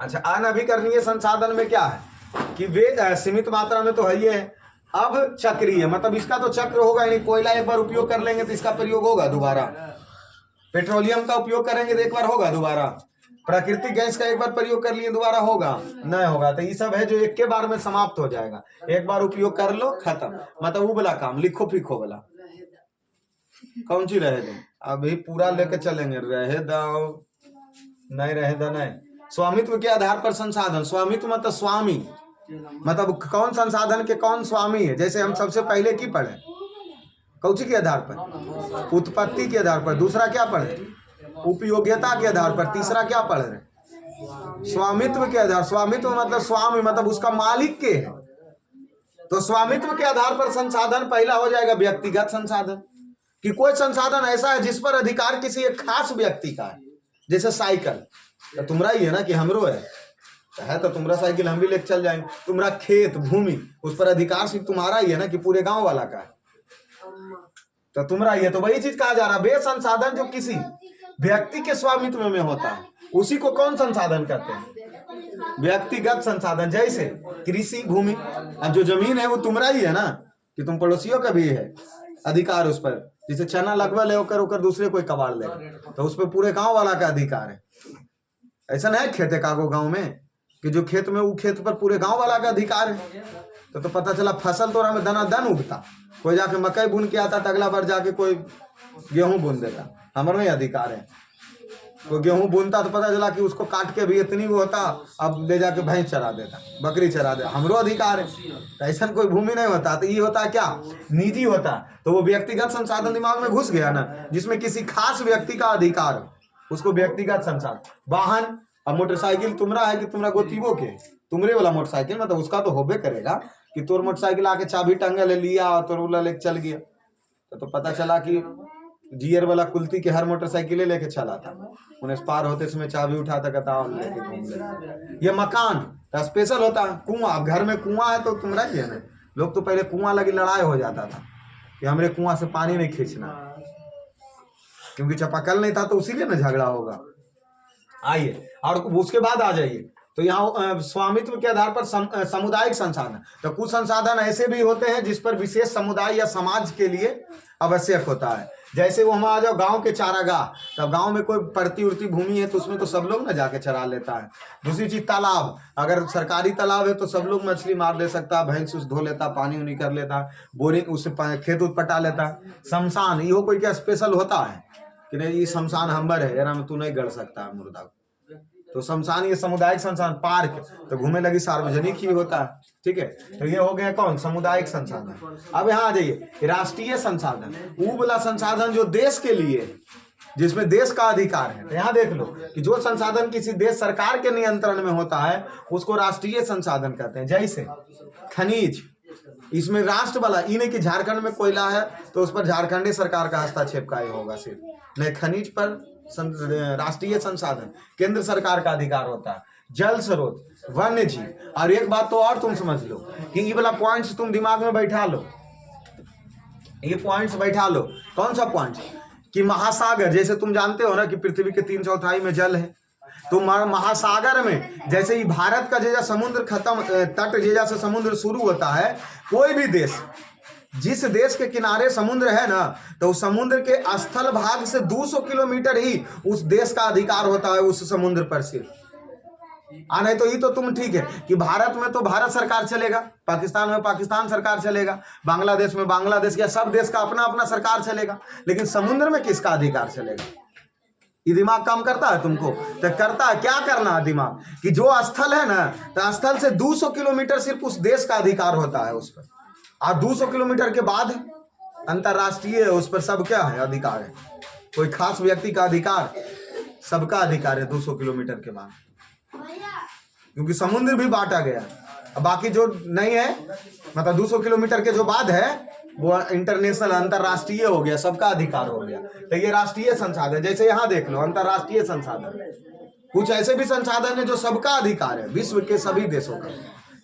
अच्छा, अनभिकरणीय संसाधन में क्या है कि वे सीमित मात्रा में तो है ही है, अब चक्रीय मतलब इसका तो चक्र होगा ही नहीं। कोयला एक बार उपयोग कर लेंगे तो इसका प्रयोग होगा दोबारा, पेट्रोलियम का उपयोग करेंगे तो एक बार होगा दोबारा, प्राकृतिक गैस का एक बार प्रयोग कर लिए दोबारा होगा नहीं होगा। तो ये सब है जो एक के बार में समाप्त हो जाएगा, एक बार उपयोग कर लो खत्म। मतलब वो वाला काम लिखो फिखो वाला कौन सी रहे दो, अभी पूरा लेके चलेंगे, रहे दो नहीं रहे दो नहीं। स्वामित्व के आधार पर संसाधन, स्वामित्व मतलब स्वामी, मतलब कौन संसाधन के कौन स्वामी है। जैसे हम सबसे पहले की पढ़े कौची के आधार पर, उत्पत्ति के आधार पर। दूसरा क्या पढ़े, उपयोगिता के आधार पर। तीसरा क्या पढ़ रहे, स्वामित्व के आधार। स्वामित्व मतलब स्वामी मतलब उसका मालिक के है। तो स्वामित्व के आधार पर संसाधन पहला हो जाएगा व्यक्तिगत संसाधन, कि कोई संसाधन ऐसा है जिस पर अधिकार किसी एक खास व्यक्ति का है। जैसे साइकिल तो तुम्हारा ही है ना कि हमरो है तो तुम्हारा साइकिल हम भी लेके चल जाएंगे। तुम्हारा खेत भूमि उस पर अधिकार सिर्फ तुम्हारा ही है ना कि पूरे गांव वाला का है, तो तुम्हारा ही है। तो वही चीज कहा जा रहा है, वे संसाधन जो किसी व्यक्ति के स्वामित्व में होता है उसी को कौन संसाधन कहते हैं, व्यक्तिगत संसाधन। जैसे कृषि भूमि, अब जो जमीन है वो तुम्हारा ही है ना कि तुम पड़ोसियों का भी है अधिकार उस पर। जैसे चना लगवा ले ओकर दूसरे कोई कबाड़ ले तो उस पर पूरे गांव वाला का अधिकार है। ऐसा नहीं खेते कागो गांव में कि जो खेत में वो खेत पर पूरे गांव वाला का अधिकार है। तो पता चला फसल तो हमें दना दन उगता, कोई जाके मकई बुन के आता तो अगला बार जाके कोई गेहूं बुन देता, हमारे में अधिकार है। कोई गेहूं बुनता तो पता चला कि उसको काट के भी इतनी वो होता, अब ले जाके भैंस चरा देता, बकरी चरा देता, हमरो अधिकार है। तो ऐसा कोई भूमि नहीं होता। तो ये होता क्या, निजी होता। तो वो व्यक्तिगत संसाधन दिमाग में घुस गया ना, जिसमें किसी खास व्यक्ति का अधिकार हो, उसको व्यक्तिगत संसाधन। वाहन, अब मोटरसाइकिल तुम्हारा है कि तुम्हारा गोतीबो के, तुम्हारे वाला मोटरसाइकिल मतलब उसका तो होबे करेगा कि तोर मोटरसाइकिल आके चाबी टंगे ले लिया और तोर वाला लेके चल गया। तो पता चला कि जीयर वाला कुल्ती के हर मोटरसाइकिल लेके चला था, उन्हें पार होते समय चाबी उठाता कहता लेके घूम ले। ये मकान तो स्पेशल होता है। कुआं, अब घर में कुआं है तो तुम्हारा ही है ना। लोग तो पहले कुआं लगी लड़ाई हो जाता था कि हमरे कुआं से पानी नहीं खींचना, क्योंकि चापाकल नहीं था तो उसीलिए ना झगड़ा होगा। आइए और उसके बाद आ जाइए तो यहाँ स्वामित्व के आधार पर सामुदायिक संसाधन। तो कुछ संसाधन ऐसे भी होते हैं जिस पर विशेष समुदाय या समाज के लिए आवश्यक होता है। जैसे वो हम आ जाओ गांव के चारागाह, तब गांव में कोई पड़ती उड़ती भूमि है तो उसमें तो सब लोग ना जाके चरा लेता है। दूसरी चीज तालाब, अगर सरकारी तालाब है तो सब लोग मछली मार ले सकता है, भैंस उस धो लेता, पानी उनी कर लेता, बोरिंग उससे खेत उत पटा लेता। शमशान, ये कोई क्या स्पेशल होता है कि नहीं ये शमशान हम्बर है यार, तू नहीं गड़ सकता मुर्दा को। तो शमशान ये सामुदायिक संसाधन। पार्क तो घूमे लगी सार्वजनिक ही होता है। ठीक है, तो ये हो गया कौन, सामुदायिक संसाधन। अब यहाँ आ जाइए राष्ट्रीय संसाधन, वो वाला संसाधन जो देश के लिए, जिसमें देश का अधिकार है। तो यहाँ देख लो कि जो संसाधन किसी देश सरकार के नियंत्रण में होता है उसको राष्ट्रीय संसाधन कहते हैं। जैसे खनिज, इसमें राष्ट्र वाला, ये नहीं कि झारखंड में कोयला है तो उस पर झारखंडी सरकार का हस्तक्षेप का ही होगा सिर्फ, नहीं, खनिज पर राष्ट्रीय संसाधन केंद्र सरकार का अधिकार होता है। जल स्रोत, वन्य जीव। और एक बात तो और तुम समझ लो कि ये वाला पॉइंट्स तुम दिमाग में बैठा लो, ये पॉइंट्स बैठा लो। कौन सा पॉइंट, कि महासागर, जैसे तुम जानते हो ना कि पृथ्वी के 3/4 में जल है, तो महासागर में जैसे ही भारत का जैसा समुद्र खत्म, तट जैसा से समुद्र शुरू होता है, कोई भी देश, जिस देश के किनारे समुद्र है ना, तो उस समुद्र के स्थल भाग से 200 किलोमीटर ही उस देश का अधिकार होता है उस समुद्र पर सिर्फ। नहीं तो ये तो तुम ठीक है कि भारत में तो भारत सरकार चलेगा, पाकिस्तान में पाकिस्तान सरकार चलेगा, बांग्लादेश में बांग्लादेश, या सब देश का अपना अपना सरकार चलेगा, लेकिन समुद्र में किसका अधिकार चलेगा? ये दिमाग काम करता है तुमको? तो करता है, क्या करना है दिमाग, कि जो स्थल है ना, तो स्थल से 200 किलोमीटर सिर्फ उस देश का अधिकार होता है उस पर। और 200 किलोमीटर के बाद अंतरराष्ट्रीय है, उस पर सब क्या है, अधिकार है। कोई खास व्यक्ति का अधिकार, सबका अधिकार है 200 किलोमीटर के बाद, क्योंकि समुद्र भी बांटा गया है। अब बाकी जो नहीं है, मतलब 200 किलोमीटर के जो बाद है वो इंटरनेशनल, अंतरराष्ट्रीय हो गया, सबका अधिकार हो गया। तो ये राष्ट्रीय संसाधन, जैसे यहाँ देख लो अंतरराष्ट्रीय संसाधन, कुछ ऐसे भी संसाधन है जो सबका अधिकार है, विश्व के सभी देशों का।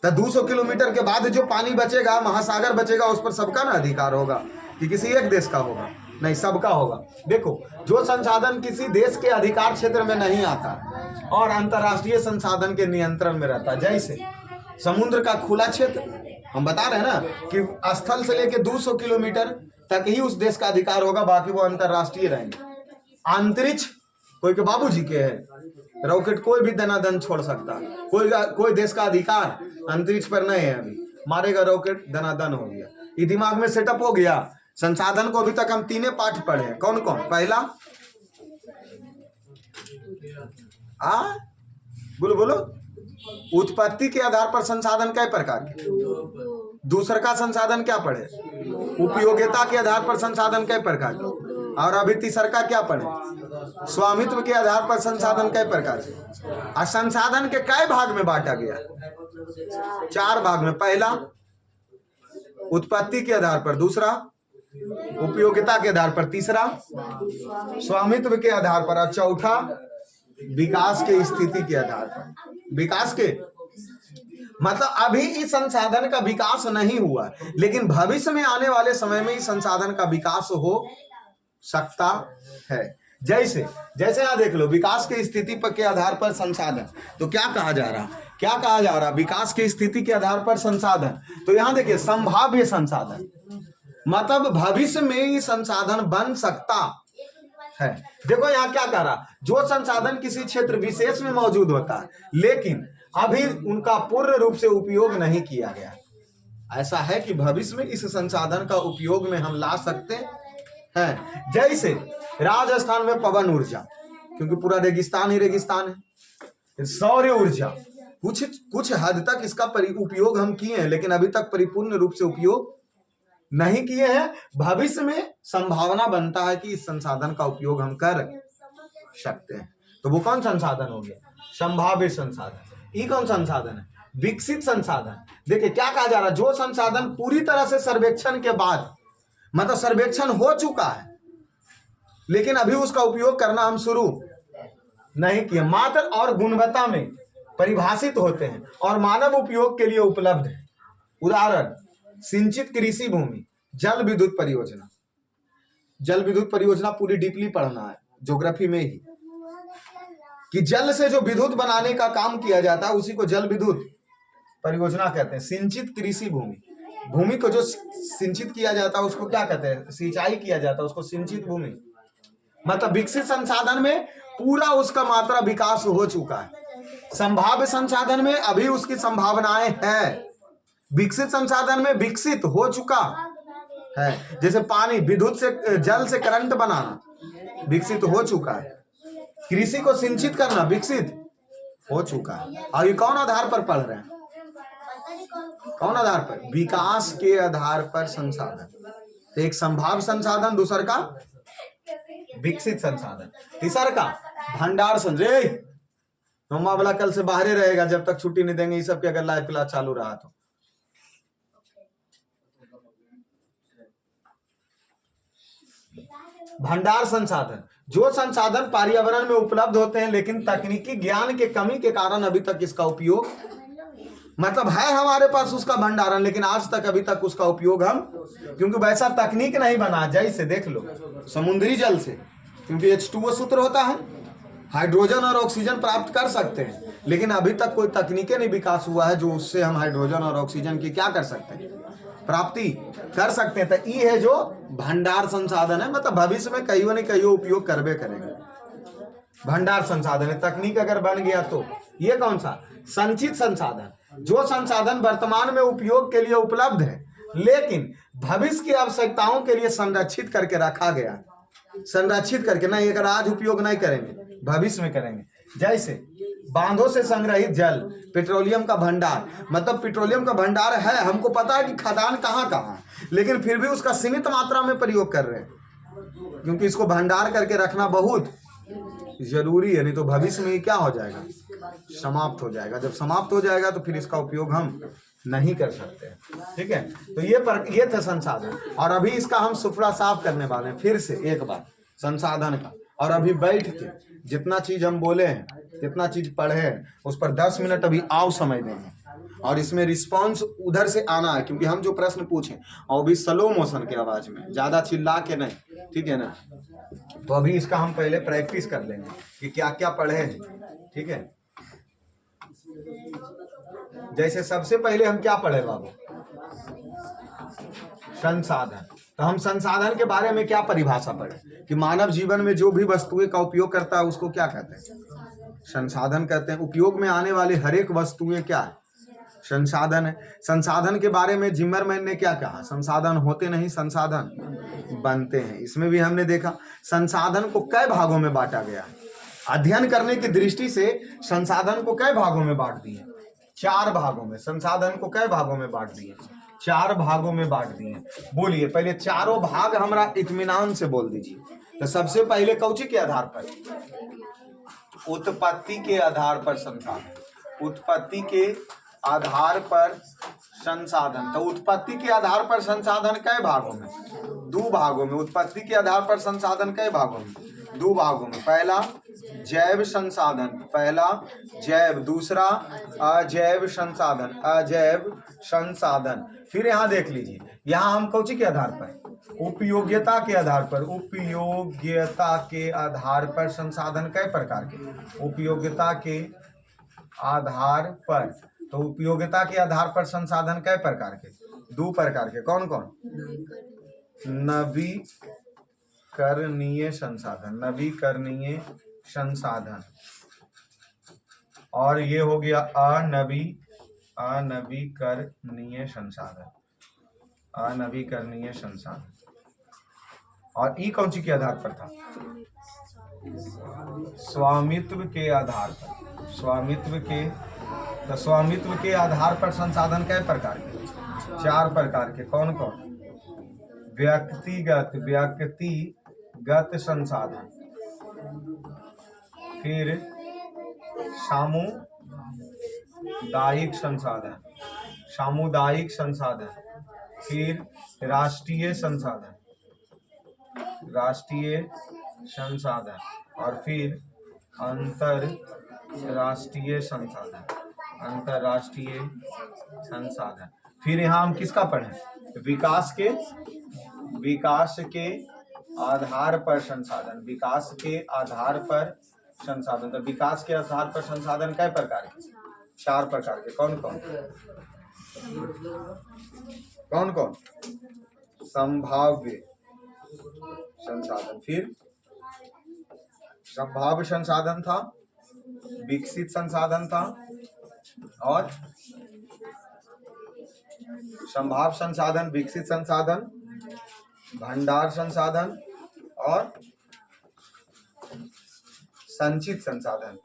तो 200 किलोमीटर के बाद जो पानी बचेगा, महासागर बचेगा, उस पर सबका ना अधिकार होगा कि किसी एक देश का होगा, नहीं, सबका होगा। देखो, जो संसाधन किसी देश के अधिकार क्षेत्र में नहीं आता और अंतरराष्ट्रीय संसाधन के नियंत्रण में रहता, जैसे समुद्र का खुला क्षेत्र, हम बता रहे हैं ना कि स्थल से लेके 200 किलोमीटर तक ही उस देश का अधिकार होगा, बाकी वो अंतरराष्ट्रीय रहेंगे। अंतरिक्ष कोई के बाबूजी के है, रॉकेट कोई भी दनादन छोड़ सकता, कोई देश का अधिकार अंतरिक्ष पर नहीं है, अभी मारेगा रॉकेट दनादन हो गया। ये दिमाग में सेटअप हो गया। संसाधन को अभी तक हम 3 पाठ पढ़े हैं, कौन कौन? पहला, बोलो बोलो, उत्पत्ति के आधार पर संसाधन कई प्रकार के। दूसरा का संसाधन क्या पढ़े? उपयोगिता के आधार पर संसाधन कई प्रकार के। और अभी तीसरा का क्या पढ़े? स्वामित्व के आधार पर संसाधन कई प्रकार के। और संसाधन के कई भाग में बांटा गया? 4 भाग में। पहला उत्पत्ति के आधार पर, दूसरा उपयोगिता के आधार पर, तीसरा स्वामित्व के आधार पर, और चौथा विकास के स्थिति के आधार पर। विकास के मतलब अभी इस संसाधन का विकास नहीं हुआ, लेकिन भविष्य में आने वाले समय में इस संसाधन का विकास हो सकता है। जैसे यहां देख लो, विकास की स्थिति पर के आधार पर संसाधन, तो क्या कहा जा रहा? विकास की स्थिति के आधार पर संसाधन। तो यहां देखिए, संभाव्य संसाधन, मतलब भविष्य में ही संसाधन बन सकता है। देखो यहाँ क्या कह रहा, जो संसाधन किसी क्षेत्र विशेष में मौजूद होता है, लेकिन अभी उनका पूर्ण रूप से उपयोग नहीं किया गया, ऐसा है कि भविष्य में इस संसाधन का उपयोग में हम ला सकते हैं। जैसे राजस्थान में पवन ऊर्जा, क्योंकि पूरा रेगिस्तान ही रेगिस्तान है। सौर ऊर्जा, कुछ हद तक इसका उपयोग हम किए हैं, लेकिन अभी तक परिपूर्ण रूप से उपयोग नहीं किए हैं। भविष्य में संभावना बनता है कि इस संसाधन का उपयोग हम कर सकते हैं। तो वो कौन संसाधन हो गया? संभाव्य संसाधन। ये कौन संसाधन है? विकसित संसाधन। देखिए क्या कहा जा रहा है, जो संसाधन पूरी तरह से सर्वेक्षण के बाद, मतलब सर्वेक्षण हो चुका है, लेकिन अभी उसका उपयोग करना हम शुरू नहीं किए, मात्रा और गुणवत्ता में परिभाषित होते हैं और मानव उपयोग के लिए उपलब्ध है। उदाहरण, सिंचित कृषि भूमि, जल विद्युत परियोजना। जल विद्युत परियोजना पूरी डीपली पढ़ना है ज्योग्राफी में ही, कि जल से जो विद्युत बनाने का काम किया जाता है उसी को जल विद्युत परियोजना कहते हैं। सिंचित कृषि भूमि, भूमि को जो सिंचित किया जाता है उसको क्या कहते हैं? सिंचाई किया जाता है उसको सिंचित भूमि। मतलब विकसित संसाधन में पूरा उसका मात्रा विकास हो चुका है। संभाव्य संसाधन में अभी उसकी संभावनाएं हैं, विकसित संसाधन में विकसित हो चुका है। जैसे पानी, विद्युत से, जल से करंट बनाना विकसित हो चुका है। कृषि को सिंचित करना विकसित हो चुका है। और ये कौन आधार पर पढ़ रहे हैं? कौन आधार पर? विकास के आधार पर संसाधन। तो एक संभाव्य संसाधन, दूसरा का विकसित संसाधन, तीसरा का भंडार संसाधन। मम्मा वाला कल से बाहर रहेगा जब तक छुट्टी नहीं देंगे, ये सब के अगर लाइव क्लास चालू रहा तो। भंडार संसाधन, जो संसाधन पर्यावरण में उपलब्ध होते हैं, लेकिन तकनीकी ज्ञान के कमी के कारण अभी तक इसका उपयोग, मतलब है हमारे पास उसका भंडारण, लेकिन आज तक अभी तक उसका उपयोग हम, क्योंकि वैसा तकनीक नहीं बना। जैसे देख लो समुद्री जल से, क्योंकि H2O सूत्र होता है, हाइड्रोजन और ऑक्सीजन प्राप्त कर सकते हैं, लेकिन अभी तक कोई तकनीकें नहीं विकास हुआ है जो उससे हम हाइड्रोजन और ऑक्सीजन की क्या कर सकते हैं, प्राप्ति कर सकते हैं। तो ये है जो भंडार संसाधन है, मतलब भविष्य में कहीं न कहीं उपयोग करबे करेंगे। भंडार संसाधन है, तकनीक अगर बन गया तो। ये कौन सा? संचित संसाधन, जो संसाधन वर्तमान में उपयोग के लिए उपलब्ध है, लेकिन भविष्य की आवश्यकताओं के लिए संरक्षित करके रखा गया, संरक्षित करके, नहीं अगर आज उपयोग नहीं करेंगे भविष्य में करेंगे। जैसे बांधों से संग्रहित जल, पेट्रोलियम का भंडार, मतलब पेट्रोलियम का भंडार है, हमको पता है कि खदान कहाँ कहाँ है, लेकिन फिर भी उसका सीमित मात्रा में प्रयोग कर रहे हैं, क्योंकि इसको भंडार करके रखना बहुत जरूरी है, नहीं तो भविष्य में ये क्या हो जाएगा, समाप्त हो जाएगा। जब समाप्त हो जाएगा तो फिर इसका उपयोग हम नहीं कर सकते हैं, ठीक है। तो ये थे संसाधन, और अभी इसका हम सुफड़ा साफ करने वाले हैं फिर से एक बार संसाधन का। और अभी बैठ के जितना चीज हम बोले हैं, जितना चीज पढ़े हैं, उस पर 10 मिनट अभी आओ समय देंगे, और इसमें रिस्पांस उधर से आना है, क्योंकि हम जो प्रश्न पूछें और भी स्लो मोशन की आवाज में, ज्यादा चिल्ला के नहीं, ठीक है ना। तो अभी इसका हम पहले प्रैक्टिस कर लेंगे कि क्या क्या पढ़े हैं, ठीक है। जैसे सबसे पहले हम क्या पढ़े बाबू, संसाधन। तो हम संसाधन के बारे में क्या परिभाषा पढ़े कि मानव जीवन में जो भी वस्तुएं का उपयोग करता है उसको क्या कहते हैं, संसाधन कहते हैं। उपयोग में आने वाले हर एक वस्तुएं क्या है, संसाधन है। संसाधन के बारे में जिमरमैन ने क्या कहा, संसाधन होते नहीं संसाधन बनते हैं। इसमें भी हमने देखा संसाधन को कई भागों में बांटा गया है। अध्ययन करने की दृष्टि से संसाधन को कई भागों में बांट दिए, 4 भागों में। संसाधन को कई भागों में बांट दिए, 4 भागों में बांट दिए। बोलिए पहले चारों भाग हमरा इत्मीनान से बोल दीजिए। तो सबसे पहले कौची के आधार पर, उत्पत्ति के आधार पर संसाधन, उत्पत्ति के आधार पर संसाधन। तो उत्पत्ति के आधार पर संसाधन कई भागों में, 2 भागों में। उत्पत्ति के आधार पर संसाधन कई भागों में, 2 भागों में। पहला जैव संसाधन, पहला जैव, दूसरा अजैव संसाधन, अजैव संसाधन। फिर यहाँ देख लीजिए, यहाँ हम कौची के आधार पर, उपयोगिता के आधार पर, उपयोगिता के आधार पर संसाधन कई प्रकार के, उपयोगिता के आधार पर। तो उपयोगिता के आधार पर संसाधन कई प्रकार के, 2 प्रकार के। कौन कौन, नवीकरणीय संसाधन, नवीकरणीय संसाधन, और ये हो गया अनवीकरणीय संसाधन, अनवीकरणीय संसाधन। और ई कौन सी के आधार पर था, स्वामित्व के आधार पर, स्वामित्व के। तो स्वामित्व के आधार पर संसाधन कई प्रकार के, 4 प्रकार के। कौन कौन, व्यक्तिगत संसाधन, फिर सामुदायिक संसाधन, सामुदायिक संसाधन, फिर राष्ट्रीय संसाधन, राष्ट्रीय संसाधन, और फिर अंतरराष्ट्रीय संसाधन, अंतरराष्ट्रीय संसाधन। फिर यहाँ हम किसका पढ़ें, विकास के आधार पर संसाधन, विकास के आधार पर संसाधन। तो विकास के आधार पर संसाधन कई प्रकार के, 4 प्रकार के। कौन कौन, कौन कौन, संभाव्य संसाधन, फिर संभाव्य संसाधन था, विकसित संसाधन था, और संभाव्य संसाधन, विकसित संसाधन, भंडार संसाधन और संचित संसाधन।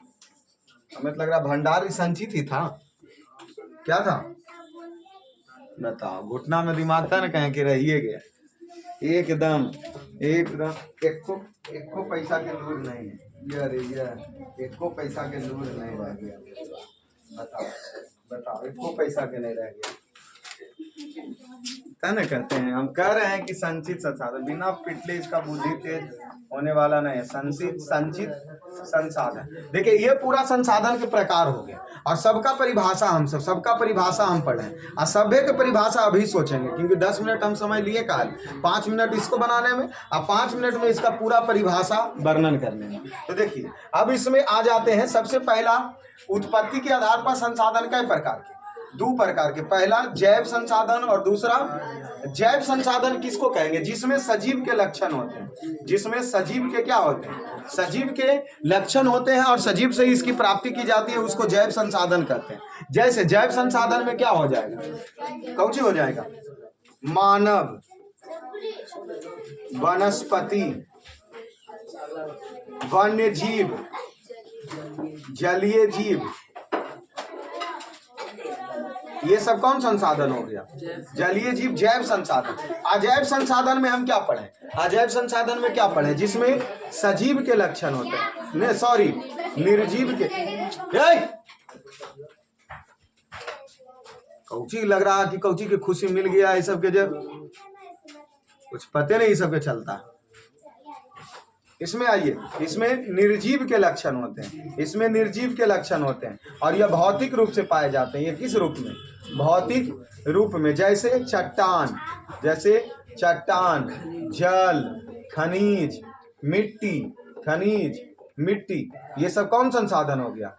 हमें तो लग रहा भंडार संचित ही था, क्या था बताओ, घुटना में दिमाग था ना, कहीं के रहिए गया एकदम एकदम। एको पैसा के लूर नहीं है, ये एको पैसा के लूर नहीं रह गया। बताओ बताओ, एको पैसा के नहीं रह गया। ना कहते हैं, हम कह रहे हैं कि संचित संसाधन, बिना पिटले इसका बुद्धि तेज होने वाला नहीं है। संचित संसाधन, देखिए ये पूरा संसाधन के प्रकार हो गए, और सबका परिभाषा सबका परिभाषा हम पढ़े, और सभ्य की परिभाषा अभी सोचेंगे, क्योंकि 10 मिनट हम समय लिए काल, 5 मिनट इसको बनाने में और 5 मिनट में इसका पूरा परिभाषा वर्णन करने में। तो देखिए अब इसमें आ जाते हैं। सबसे पहला, उत्पत्ति के आधार पर संसाधन कई प्रकार के, 2 प्रकार के। पहला जैव संसाधन और दूसरा, जैव संसाधन किसको कहेंगे, जिसमें सजीव के लक्षण होते हैं, जिसमें सजीव के क्या होते हैं, सजीव के लक्षण होते हैं, और सजीव से इसकी प्राप्ति की जाती है, उसको जैव संसाधन कहते हैं। जैसे जैव संसाधन में क्या हो जाएगा, कौची हो जाएगा, मानव, वनस्पति, वन्य जीव, जलीय जीव, ये सब कौन संसाधन हो गया? जलीय जीव। जैव संसाधन, अजैव संसाधन में हम क्या पढ़े? अजैव संसाधन में क्या पढ़े? जिसमें सजीव के लक्षण होते हैं, नहीं सॉरी निर्जीव के। कौची लग रहा कि कौची की खुशी मिल गया, ये सब के जब कुछ पते नहीं सब के चलता। इसमें आइए, इसमें निर्जीव के लक्षण होते हैं, इसमें निर्जीव के लक्षण होते हैं और यह भौतिक रूप से पाए जाते हैं। ये किस रूप में? भौतिक रूप में। जैसे चट्टान, जैसे चट्टान, जल, खनिज, मिट्टी, खनिज, मिट्टी, ये सब कौन संसाधन हो गया?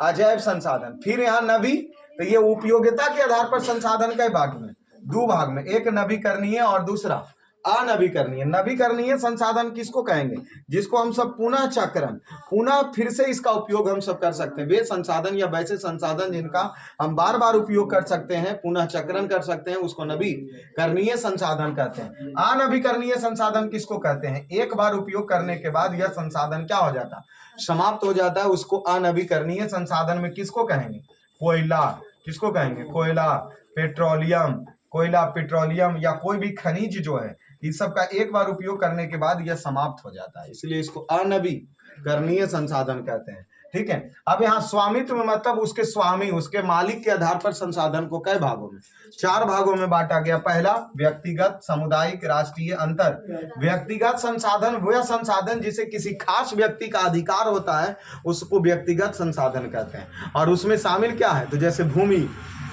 अजैव संसाधन। फिर यहाँ नभी, तो ये उपयोगिता के आधार पर संसाधन कई भाग में? दो भाग में, एक नवीकरणीय और दूसरा अनवीकरणीय। नवीकरणीय संसाधन किसको कहेंगे? जिसको हम सब पुनः चक्रण, पुनः फिर से इसका उपयोग हम सब कर सकते हैं। वे संसाधन या वैसे संसाधन जिनका हम बार बार उपयोग कर सकते हैं, पुनः चक्रण कर सकते हैं, उसको नवीकरणीय संसाधन कहते हैं। अनवीकरणीय संसाधन किसको कहते हैं? एक बार उपयोग करने के बाद यह संसाधन क्या हो जाता है? समाप्त हो जाता है। उसको अनवीकरणीय संसाधन में किसको कहेंगे? कोयला। किसको कहेंगे? कोयला, पेट्रोलियम, कोयला, पेट्रोलियम या कोई भी खनिज जो है, इस सब का एक बार उपयोग करने के बाद यह समाप्त हो जाता है, इसलिए इसको अनवीकरणीय संसाधन कहते हैं। ठीक है। अब यहाँ स्वामित्व में मतलब उसके स्वामी, उसके मालिक के आधार पर संसाधन को कई भागों में? 4 भागों में बांटा गया। पहला व्यक्तिगत, सामुदायिक, राष्ट्रीय, अंतर। व्यक्तिगत संसाधन वह संसाधन जिसे किसी खास व्यक्ति का अधिकार होता है, उसको व्यक्तिगत संसाधन कहते हैं। और उसमें शामिल क्या है? तो जैसे भूमि,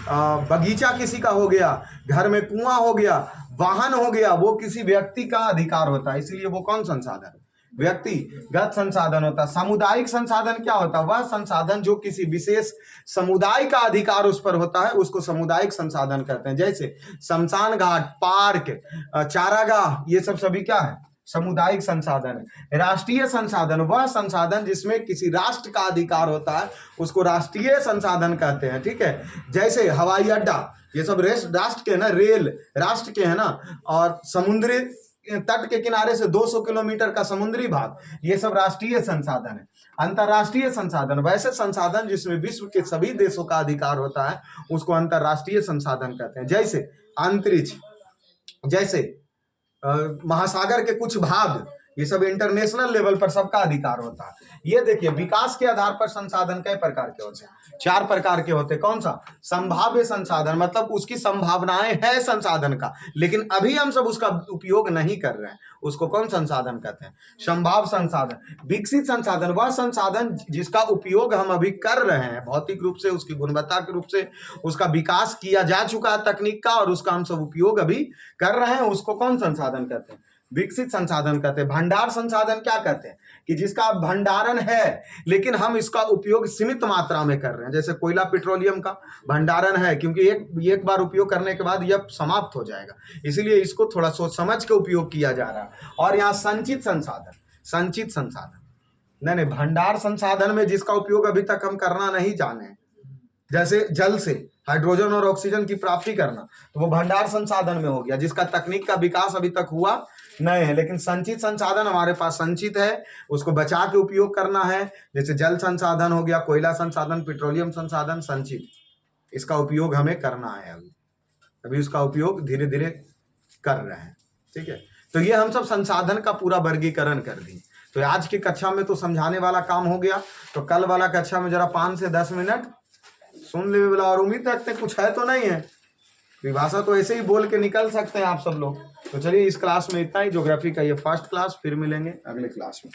बगीचा किसी का हो गया, घर में कुआं हो गया, वाहन हो गया, वो किसी व्यक्ति का अधिकार होता है, इसलिए वो कौन संसाधन? व्यक्तिगत संसाधन होता है। सामुदायिक संसाधन क्या होता है? वह संसाधन जो किसी विशेष समुदाय का अधिकार उस पर होता है, उसको सामुदायिक संसाधन कहते हैं। जैसे शमशान घाट, पार्क, चारागाह, ये सब सभी क्या है? सामुदायिक संसाधन है। राष्ट्रीय संसाधन वह संसाधन जिसमें किसी राष्ट्र का अधिकार होता है, उसको राष्ट्रीय संसाधन कहते हैं। ठीक है। जैसे हवाई अड्डा, ये सब राष्ट्र के है ना, रेल राष्ट्र के है ना, और समुद्री तट के किनारे से 200 किलोमीटर का समुद्री भाग, ये सब राष्ट्रीय संसाधन है। अंतरराष्ट्रीय संसाधन वैसे संसाधन जिसमें विश्व के सभी देशों का अधिकार होता है, उसको अंतरराष्ट्रीय संसाधन कहते हैं। जैसे अंतरिक्ष, जैसे महासागर के कुछ भाग, ये सब इंटरनेशनल लेवल पर सबका अधिकार होता है। ये देखिए, विकास के आधार पर संसाधन कई प्रकार के होते हैं? 4 प्रकार के होते हैं। कौन सा? संभाव्य संसाधन, मतलब उसकी संभावनाएं है संसाधन का, लेकिन अभी हम सब उसका उपयोग नहीं कर रहे हैं, उसको कौन संसाधन कहते हैं? संभाव्य संसाधन। विकसित संसाधन वह संसाधन जिसका उपयोग हम अभी कर रहे हैं, भौतिक रूप से, उसकी गुणवत्ता के रूप से उसका विकास किया जा चुका है तकनीक का, और उसका हम सब उपयोग अभी कर रहे हैं, उसको कौन संसाधन कहते हैं? विकसित संसाधन कहते हैं। भंडार संसाधन क्या कहते हैं? कि जिसका भंडारण है लेकिन हम इसका उपयोग सीमित मात्रा में कर रहे हैं। जैसे कोयला, पेट्रोलियम का भंडारण है, क्योंकि एक बार उपयोग करने के बाद यह समाप्त हो जाएगा, इसीलिए इसको थोड़ा सोच समझ के उपयोग किया जा रहा है। और यहाँ संचित संसाधन, संचित संसाधन नहीं, भंडार संसाधन में जिसका उपयोग अभी तक हम करना नहीं जाने, जैसे जल से हाइड्रोजन और ऑक्सीजन की प्राप्ति करना, तो वो भंडार संसाधन में हो गया, जिसका तकनीक का विकास अभी तक हुआ नहीं है। लेकिन संचित संसाधन हमारे पास संचित है, उसको बचा के उपयोग करना है। जैसे जल संसाधन हो गया, कोयला संसाधन, पेट्रोलियम संसाधन, संचित, इसका उपयोग हमें करना है। अभी उसका उपयोग धीरे धीरे कर रहे हैं। ठीक है। तो ये हम सब संसाधन का पूरा वर्गीकरण कर दी। तो आज की कक्षा में तो समझाने वाला काम हो गया, तो कल वाला कक्षा में जरा 5 से 10 मिनट सुन ले वाला, और उम्मीद रखते हैं कुछ है तो नहीं है, भाषा तो ऐसे ही बोल के निकल सकते हैं आप सब लोग। तो चलिए, इस क्लास में इतना ही। ज्योग्राफी का ये फर्स्ट क्लास, फिर मिलेंगे अगले क्लास में।